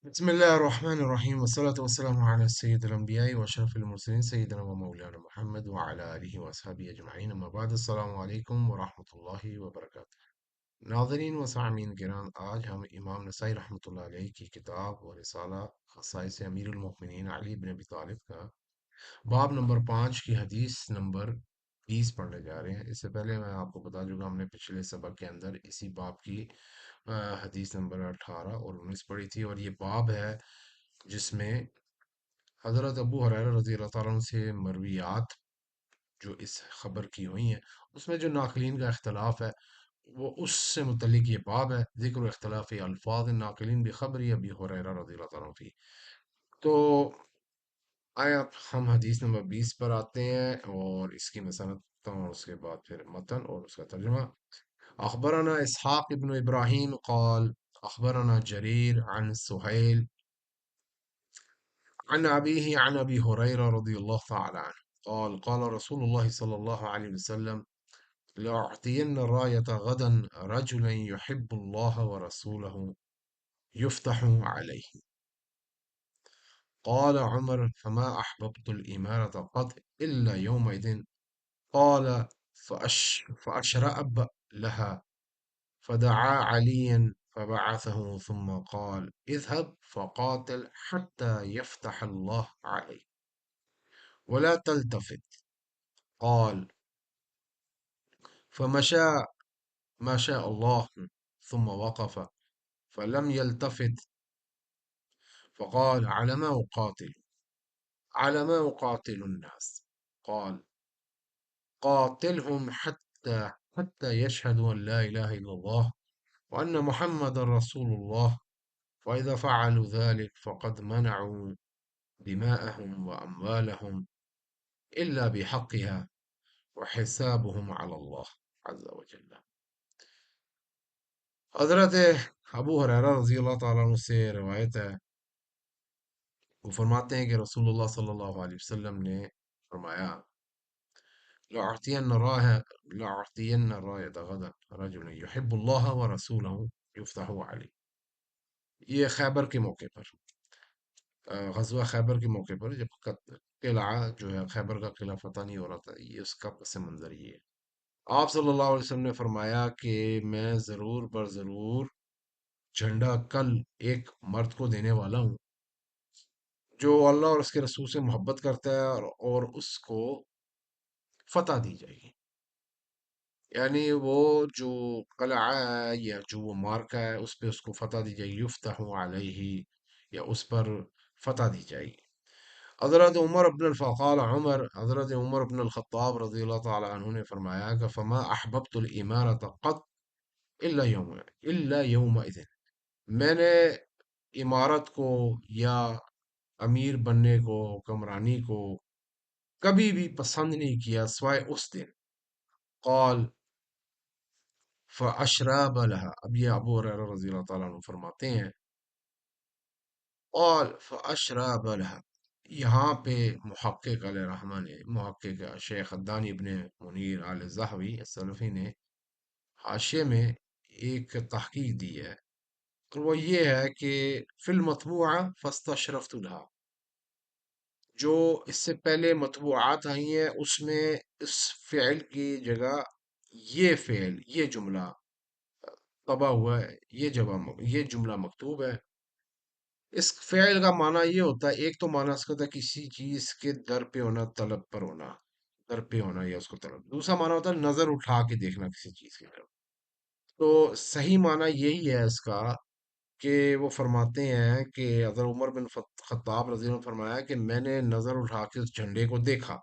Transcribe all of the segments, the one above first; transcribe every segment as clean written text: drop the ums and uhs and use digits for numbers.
بسم الله الرحمن الرحيم والصلاة والسلام على سيد الأنبياء وأشرف المرسلين سيدنا ومولانا محمد وعلى آله وأصحابه أجمعين أما بعد السلام عليكم ورحمة الله وبركاته ناظرین و سامعین گرام آج ہم امام نسائی رحمۃ اللہ علیہ کی کتاب و رسالہ خصائص امیر المؤمنین علی بن ابی طالب کا باب نمبر 5 کی حدیث نمبر 20 پڑھنے جا رہے ہیں۔ اس سے پہلے میں آپ کو بتا دوں گا ہم نے پچھلے سبق کے اندر اسی باب کی حدیث نمبر 18 اور 19 پڑھی تھی، اور یہ باب ہے جس میں حضرت ابو ہریرہ رضی اللہ تعالیٰ عنہ سے مرویات جو اس خبر کی ہوئی ہیں، اس میں جو ناقلین کا اختلاف ہے وہ اس سے متعلق یہ باب ہے، ذکر و اختلاف الفاظ ناقلین بخبری ابی ہریرہ رضی اللہ تعالیٰ عنہ فی۔ تو آئے اب ہم حدیث نمبر 20 پر آتے ہیں اور اس کی مسند اور اس کے بعد پھر متن اور اس کا ترجمہ۔ اخبرنا اسحاق ابن ابراہیم قال اخبرنا جریر عن سہیل عن أبيه عن أبي هريرة رضي الله تعالى عنه قال قال رسول الله صلى الله عليه وسلم لأعطين الراية غدا رجلا يحب الله ورسوله يفتح عليه. قال عمر فما أحببت الإمارة قط إلا يومئذ. قال فأشرأب لها فدعا عليا فبعثه ثم قال اذهب فقاتل حتى يفتح الله عليه ولا تلتفت. قال فمشى ما شاء الله ثم وقف فلم يلتفت فقال على ما أقاتل الناس. قال قاتلهم حتى يشهدوا أن لا إله إلا الله وأن محمد رسول الله، فإذا فعلوا ذلك فقد منعوا دماءهم وأموالهم إلا بحقها وحسابهم على الله عز وجل۔ حضرت ابو ہریرہ رضی اللہ تعالیٰ عنہ سے روایت ہے، وہ فرماتے ہیں کہ رسول اللہ صلی اللہ علیہ وسلم نے فرمایا لأعطين الراية غدا رجل يحب الله ورسوله يفتح عليه۔ یہ خیبر کے موقع پر، غزوہ خیبر کے موقع پر، جب قلعہ جو ہے خیبر کا قلعہ فتح نہیں ہو رہا تھا، یہ اس کا پس منظر یہ ہے۔ آپ صلی اللہ علیہ وسلم نے فرمایا کہ میں ضرور بر ضرور جھنڈا کل ایک مرد کو دینے والا ہوں جو اللہ اور اس کے رسول سے محبت کرتا ہے، اور اس کو فتح دی جائے گی، یعنی وہ جو قلعہ ہے یا جو وہ مارکا ہے اس پہ اس کو فتح دی جائے گی، یفتح علیہ، یا اس پر فتح دی جائے گی۔ حضرت عمر بن الخطاب رضی اللہ تعالی عنہ نے فرمایا کہ فما احببت الامارۃ قط الا یومئذ، میں نے امارت کو یا امیر بننے کو، حکمرانی کو کبھی بھی پسند نہیں کیا سوائے اس دن۔ قال فاشراب لها، اب یہ ابو ہریرہ رضی اللہ تعالیٰ عنہ فرماتے ہیں قال فاشراب لها، یہاں پہ محقق علیہ رحمٰ نے، محقق شیخ الدانی ابن منیر آل زہوی السلفی نے حاشیے میں ایک تحقیق دی ہے، اور وہ یہ ہے کہ فی المطبوعہ فاستشرفت لها، جو اس سے پہلے مطبوعات آئی ہیں اس میں اس فعل کی جگہ یہ فعل، یہ جملہ طبع ہوا ہے، یہ جملہ مکتوب ہے۔ اس فعل کا معنی یہ ہوتا ہے، ایک تو معنی اس کا ہوتا ہے کسی چیز کے در پہ ہونا، طلب پر ہونا، در پہ ہونا یا اس کو طلب۔ دوسرا معنی ہوتا ہے نظر اٹھا کے دیکھنا کسی چیز کی طرف۔ تو صحیح معنی یہی ہے اس کا کہ وہ فرماتے ہیں کہ حضرت عمر بن خطاب رضی اللہ عنہ نے فرمایا کہ میں نے نظر اٹھا کے اس جھنڈے کو دیکھا،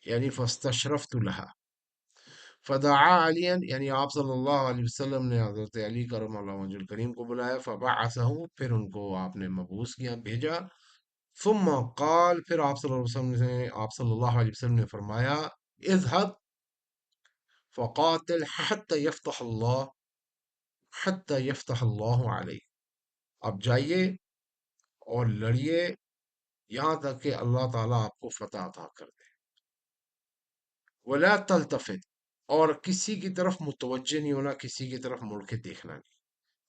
یعنی فاستشرفت لها فدعا علی، یعنی آپ صلی اللہ علیہ وسلم نے حضرت علی کرم اللہ وجہ الکریم کو بلایا، فبعثہ، پھر ان کو آپ نے مبعوث کیا، بھیجا، ثم قال، پھر آپ صلی اللہ علیہ وسلم نے فرمایا اذهب فقاتل حتى يفتح الله علیہ، اب جائیے اور لڑیے یہاں تک کہ اللہ تعالیٰ آپ کو فتح عطا کر دے۔ ولا تلتفت، اور کسی کی طرف متوجہ نہیں ہونا، کسی کی طرف مڑ کے دیکھنا نہیں،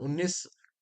19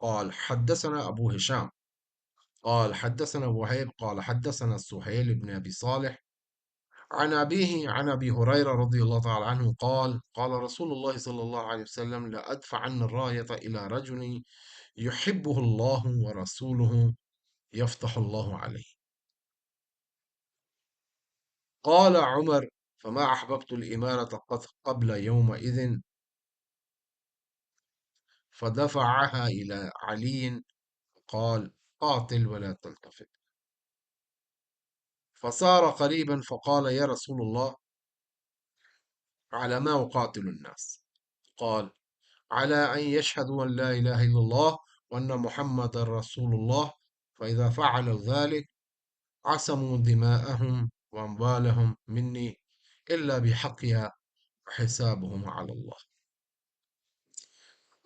قال حدثنا أبو هشام قال حدثنا وهيب قال حدثنا سهيل بن أبي صالح عن أبيه عن أبي هريرة رضي الله تعالى عنه قال قال رسول الله صلى الله عليه وسلم لأدفعن الراية إلى رجل يحبه الله ورسوله يفتح الله عليه. قال عمر فما أحببت الإمارة قبل يومئذ، فدفعها إلى علي قال قاتل ولا تلتفت. فصار قريبا فقال يا رسول الله على ما أقاتل الناس؟ قال على أن يشهدوا أن لا إله إلا الله وأن محمد رسول الله، فإذا فعلوا ذلك عصموا دماءهم وأموالهم مني إلا بحقها وحسابهم على الله.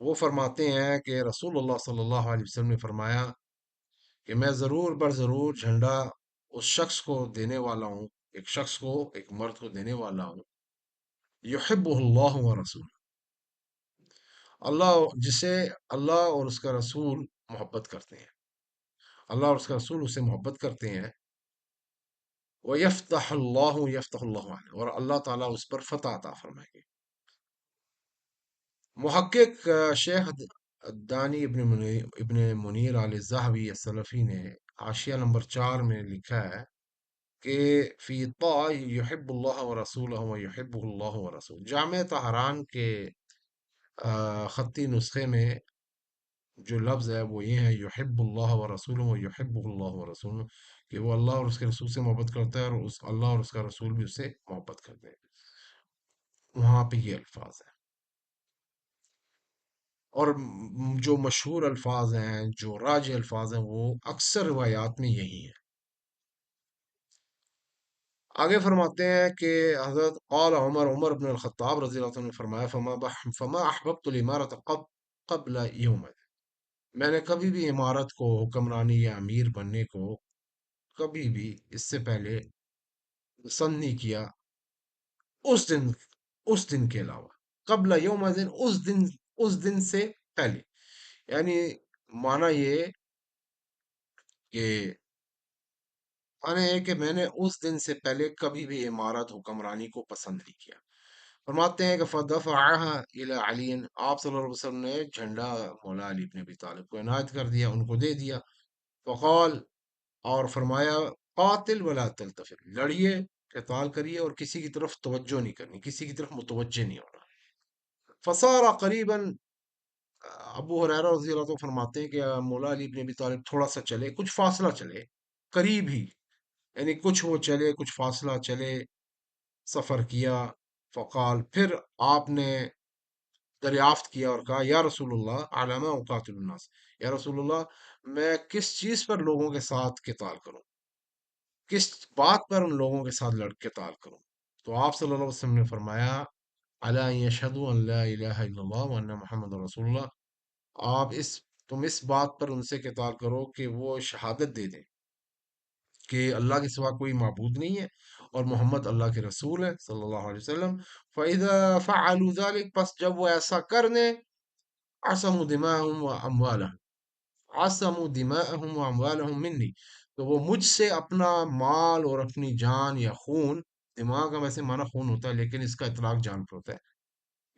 وہ فرماتے ہیں کہ رسول اللہ صلی اللہ علیہ وسلم نے فرمایا کہ میں ضرور بر ضرور جھنڈا اس شخص کو دینے والا ہوں، ایک شخص کو، ایک مرد کو دینے والا ہوں، یحبہ اللہ و رسول، اللہ جسے اللہ اور اس کا رسول محبت کرتے ہیں، اللہ اور اس کا رسول اسے محبت کرتے ہیں، یفتح اللہ علیہ، اور اللہ تعالیٰ اس پر فتح عطا فرمائیں گے۔ محقق شیخ دانی ابن منیر علیہ الزہوی السلفی نے حاشیہ نمبر 4 میں لکھا ہے کہ فی طاع یحب اللہ و رسولہ و یحب اللہ و رسول، جامع طہران کے خطی نسخے میں جو لفظ ہے وہ یہ ہے یحب اللہ و رسول و یحب اللہ و رسول، کہ وہ اللہ اور اس کے رسول سے محبت کرتا ہے، اور اس اللہ اور اس کا رسول بھی اس سے محبت کرتے ہیں، وہاں پہ یہ الفاظ ہیں۔ اور جو مشہور الفاظ ہیں، جو راج الفاظ ہیں، وہ اکثر روایات میں یہی ہیں۔ آگے فرماتے ہیں کہ حضرت قال عمر بن الخطاب رضی اللہ عنہ نے فرمایا فما احببت الامارت قبل یوم، میں نے کبھی بھی امارت کو، حکمرانی یا امیر بننے کو کبھی بھی اس سے پہلے پسند نہیں کیا، اس دن، اس دن کے علاوہ، قبل یوم دن، اس دن سے پہلے، یعنی معنی یہ کہ معنی یہ کہ میں نے اس دن سے پہلے کبھی بھی امارت، حکمرانی کو پسند نہیں کیا۔ فرماتے ہیں کہ فدفعها الى علی، آپ صلی اللہ علیہ وسلم نے جھنڈا مولا علی بن ابی طالب کو عنایت کر دیا، ان کو دے دیا۔ فقال، اور فرمایا قاتل ولا تلتفت، لڑیے، قتال کریے، اور کسی کی طرف توجہ نہیں کرنی، کسی کی طرف متوجہ نہیں ہونا۔ فصار قریبا، ابو ہریرہ رضی اللہ عنہ فرماتے ہیں کہ مولا علی بن ابی طالب تھوڑا سا چلے، کچھ فاصلہ چلے، قریب ہی، یعنی کچھ وہ چلے، کچھ فاصلہ چلے، سفر کیا۔ فقال، پھر آپ نے دریافت کیا اور کہا یا رسول اللہ علامہ اقاتل الناس، یا رسول اللہ میں کس چیز پر لوگوں کے ساتھ قتال کروں، کس بات پر ان لوگوں کے ساتھ قتال کروں؟ تو آپ صلی اللہ علیہ وسلم نے فرمایا الا ان یشهدوا ان لا الہ الا اللہ وان محمد رسول اللہ، آپ تم اس بات پر ان سے قتال کرو کہ وہ شہادت دے دیں کہ اللہ کے سوا کوئی معبود نہیں ہے اور محمد اللہ کے رسول ہے صلی اللہ علیہ وسلم۔ فَإِذَا فَعَلُوا ذَلِكَ، پس جب وہ ایسا کر دیں، عَصَمُوا دِمَاءَهُمْ وَأَمْوَالَهُمْ، عَصَمُوا دِمَاءَهُمْ وَأَمْوَالَهُمْ مِنِّي، تو وہ مجھ سے اپنا مال اور اپنی جان یا خون، دماغ کا ویسے معنی خون ہوتا ہے لیکن اس کا اطلاق جان پر ہوتا ہے،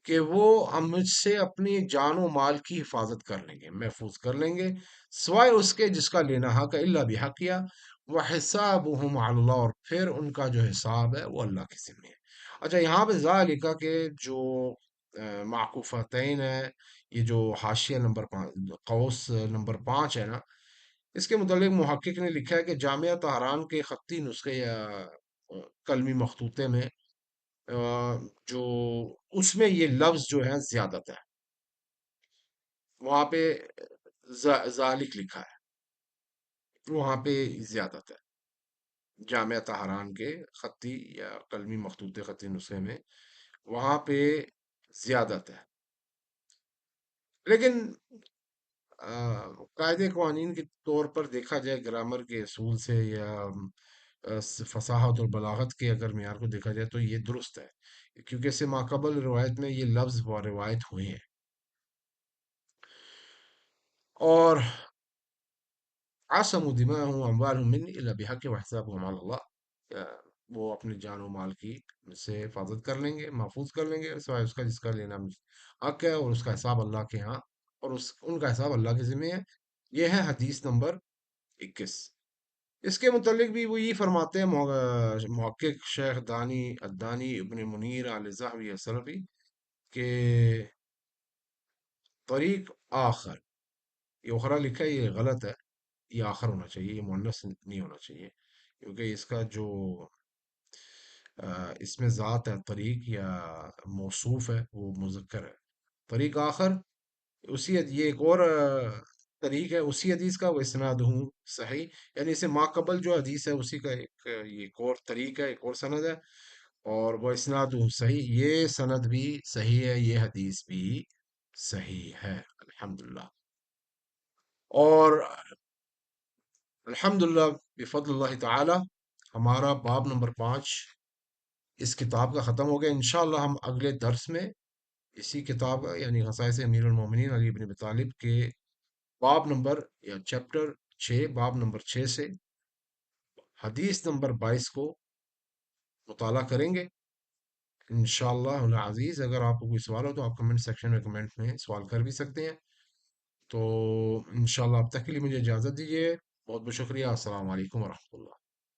کہ وہ ہم مجھ سے اپنی جان و مال کی حفاظت کر لیں گے، محفوظ کر لیں گے، سوائے اس کے جس کا لینا حق ہے، الا بحق کیا، وہ حسابہم علی اللہ، اور پھر ان کا جو حساب ہے وہ اللہ کے ذمہ ہے۔ اچھا، یہاں پہ ذالکہ کہ جو معکوفتین ہے، یہ جو حاشیہ نمبر 5، قوس نمبر 5 ہے نا، اس کے متعلق محقق نے لکھا ہے کہ جامعہ طہران کے خطی نسخے یا قلمی مخطوطے میں آ، جو اس میں یہ لفظ جو ہے زیادت ہے، وہاں پہ ذالک لکھا ہے، وہاں پہ زیادت ہے، جامعہ طہران کے خطی یا قلمی مخطوطے خطی نسخے میں وہاں پہ زیادت ہے، لیکن قاعدے قوانین کے طور پر دیکھا جائے، گرامر کے اصول سے یا فصاحت اور بلاغت کے اگر معیار کو دیکھا جائے تو یہ درست ہے، کیونکہ اس سے ماقبل روایت میں یہ لفظ و روایت ہوئے ہیں۔ اور عَصَمُوا دِمَاءَهُمْ وَأَمْوَالَهُم مِّنِّي إِلَّا بِحَقٍّ وَحِسَابُهُمْ عَلَى اللَّهِ، وہ اپنی جان و مال کی سے حفاظت کر لیں گے، محفوظ کر لیں گے، سوائے اس کا جس کا لینا حق ہے، اور اس کا حساب اللہ کے ہاں، اور ان کا حساب اللہ کے ذمہ ہے۔ یہ ہے حدیث نمبر 21۔ اس کے متعلق بھی وہ یہ فرماتے ہیں محقق شیخ الدانی ابن منیر علیہ الزہوی السلفی کہ طریق آخر، یہ اخرا لکھا ہے، یہ غلط ہے، یہ آخر ہونا چاہیے، یہ مؤنث نہیں ہونا چاہیے، کیونکہ اس کا جو اس میں ذات ہے، طریق یا موصوف ہے، وہ مذکر ہے۔ طریق آخر، یہ ایک اور طریق ہے اسی حدیث کا، وہ اسناد ہوں صحیح، یعنی اسے ما قبل جو حدیث ہے اسی کا یہ ایک اور طریق ہے، ایک اور سند ہے، اور وہ اسناد ہوں صحیح، یہ سند بھی صحیح ہے، یہ حدیث بھی صحیح ہے، الحمدللہ۔ اور الحمدللہ بفضل اللہ تعالی ہمارا باب نمبر 5 اس کتاب کا ختم ہو گیا۔ انشاءاللہ ہم اگلے درس میں اسی کتاب کا یعنی خصائص امیر المومنین علی بن ابی طالب کے باب نمبر یا چیپٹر 6، باب نمبر 6 سے حدیث نمبر 22 کو مطالعہ کریں گے انشاءاللہ العزیز۔ اگر آپ کو کوئی سوال ہو تو آپ کمنٹ سیکشن میں کمنٹ میں سوال کر بھی سکتے ہیں۔ تو انشاءاللہ اب تک کے لیے مجھے اجازت دیجیے، بہت بہت شکریہ، السلام علیکم ورحمۃ اللہ۔